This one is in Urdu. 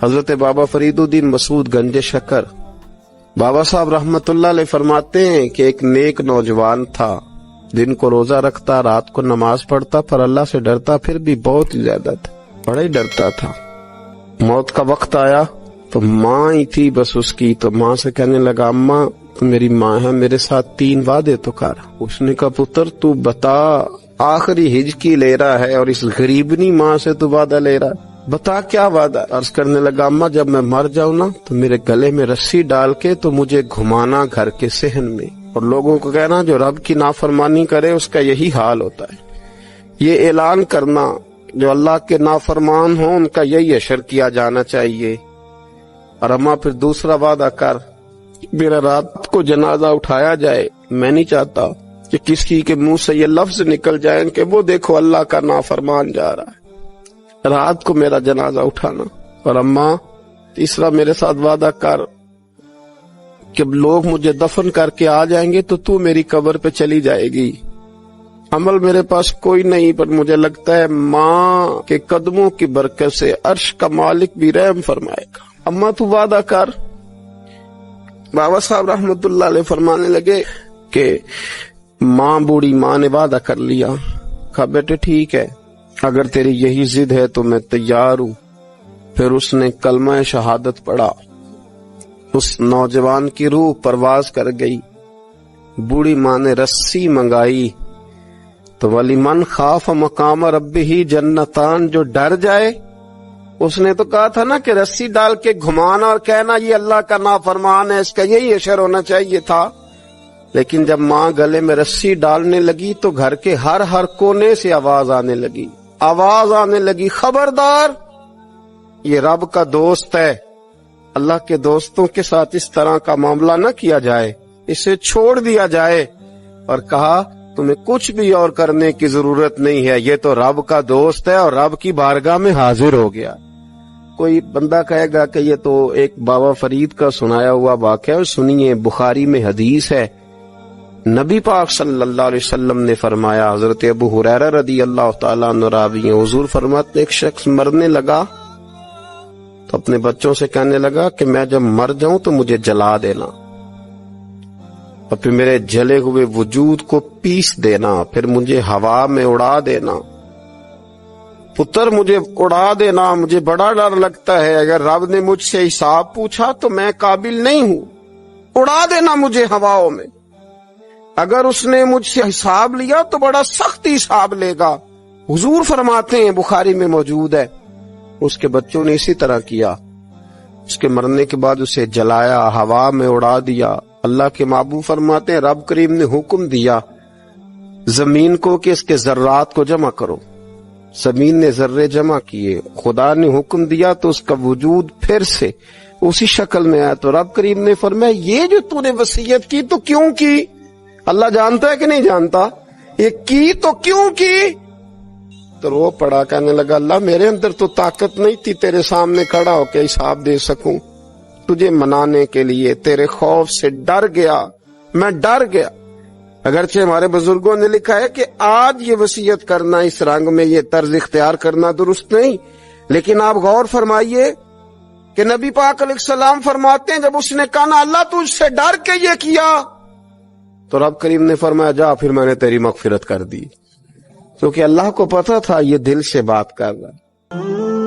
حضرت بابا فریدالدین مسعود گنج شکر بابا صاحب رحمتullah علیہ فرماتے ہیں کہ ایک نیک نوجوان تھا، دن کو روزہ رکھتا، رات کو نماز پڑھتا، پر اللہ سے ڈرتا پھر بھی بہت ہی زیادہ تھا، بڑا ہی ڈرتا تھا۔ موت کا وقت آیا تو ماں ہی تھی بس اس کی، تو ماں سے کہنے لگا اماں تو میری ماں ہے، میرے ساتھ 3 وعدے تو کر۔ اس نے کہا پتر تو بتا، آخری ہج کی لے رہا ہے اور اس غریبنی ماں سے تو وعدہ لے رہا ہے، بتا کیا وعدہ۔ عرض کرنے لگا اماں جب میں مر جاؤں نا تو میرے گلے میں رسی ڈال کے تو مجھے گھمانا گھر کے صحن میں، اور لوگوں کو کہنا جو رب کی نافرمانی کرے اس کا یہی حال ہوتا ہے۔ یہ اعلان کرنا جو اللہ کے نافرمان ہوں ان کا یہی اشر کیا جانا چاہیے۔ اور اماں پھر دوسرا وعدہ کر، میرا رات کو جنازہ اٹھایا جائے، میں نہیں چاہتا کہ کسی کے منہ سے یہ لفظ نکل جائیں کہ وہ دیکھو اللہ کا نافرمان جا رہا ہے، رات کو میرا جنازہ اٹھانا۔ اور اماں تیسرا میرے ساتھ وعدہ کر کہ لوگ مجھے دفن کر کے آ جائیں گے تو میری قبر پہ چلی جائے گی، عمل میرے پاس کوئی نہیں، پر مجھے لگتا ہے ماں کے قدموں کی برکت سے عرش کا مالک بھی رحم فرمائے گا، اماں تو وعدہ کر۔ بابا صاحب رحمتullah علیہ فرمانے لگے کہ ماں بوڑھی ماں نے وعدہ کر لیا، کہا بیٹے ٹھیک ہے اگر تیری یہی ضد ہے تو میں تیار ہوں۔ پھر اس نے کلمہ شہادت پڑھا، اس نوجوان کی روح پرواز کر گئی۔ بوڑھی ماں نے رسی منگائی تو وَلِمَنْ خَافَ مَقَامَ رَبِّهِ جنتان، جو ڈر جائے، اس نے تو کہا تھا نا کہ رسی ڈال کے گھمانا اور کہنا یہ اللہ کا نافرمان ہے، اس کا یہی اشر ہونا چاہیے تھا۔ لیکن جب ماں گلے میں رسی ڈالنے لگی تو گھر کے ہر کونے سے آواز آنے لگی، خبردار یہ رب کا دوست ہے، اللہ کے دوستوں کے ساتھ اس طرح کا معاملہ نہ کیا جائے، اسے چھوڑ دیا جائے۔ اور کہا تمہیں کچھ بھی اور کرنے کی ضرورت نہیں ہے، یہ تو رب کا دوست ہے اور رب کی بارگاہ میں حاضر ہو گیا۔ کوئی بندہ کہے گا کہ یہ تو ایک بابا فرید کا سنایا ہوا واقعہ ہے، سنیے، بخاری میں حدیث ہے، نبی پاک صلی اللہ علیہ وسلم نے فرمایا، حضرت ابو ہریرہ رضی اللہ تعالیٰ عنہ راوی ہیں، حضور فرماتے ایک شخص مرنے لگا تو اپنے بچوں سے کہنے لگا کہ میں جب مر جاؤں تو مجھے جلا دینا، اور پھر میرے جلے ہوئے وجود کو پیس دینا، پھر مجھے ہوا میں اڑا دینا، پتر مجھے اڑا دینا، مجھے بڑا ڈر لگتا ہے، اگر رب نے مجھ سے حساب پوچھا تو میں قابل نہیں ہوں، اڑا دینا مجھے ہواؤں میں، اگر اس نے مجھ سے حساب لیا تو بڑا سخت حساب لے گا۔ حضور فرماتے ہیں، بخاری میں موجود ہے، اس کے بچوں نے اسی طرح کیا، اس کے مرنے کے بعد اسے جلایا، ہوا میں اڑا دیا۔ اللہ کے محبوب فرماتے ہیں رب کریم نے حکم دیا زمین کو کہ اس کے ذرات کو جمع کرو، زمین نے ذرے جمع کیے، خدا نے حکم دیا تو اس کا وجود پھر سے اسی شکل میں آیا۔ تو رب کریم نے فرمایا یہ جو تو نے وصیت کی تو کیوں کی؟ اللہ جانتا ہے کہ نہیں جانتا؟ یہ کی تو کیوں کی؟ تو رو پڑا، کہنے لگا اللہ میرے اندر تو طاقت نہیں تھی تیرے سامنے کھڑا ہو کے حساب دے سکوں، تجھے منانے کے لیے تیرے خوف سے ڈر گیا، میں ڈر گیا۔ اگرچہ ہمارے بزرگوں نے لکھا ہے کہ آج یہ وصیت کرنا، اس رنگ میں یہ طرز اختیار کرنا درست نہیں، لیکن آپ غور فرمائیے کہ نبی پاک علیہ السلام فرماتے ہیں جب اس نے کہا نا اللہ تجھ سے ڈر کے یہ کیا، تو رب کریم نے فرمایا جا پھر میں نے تیری مغفرت کر دی، کیونکہ اللہ کو پتا تھا یہ دل سے بات کر رہا ہے۔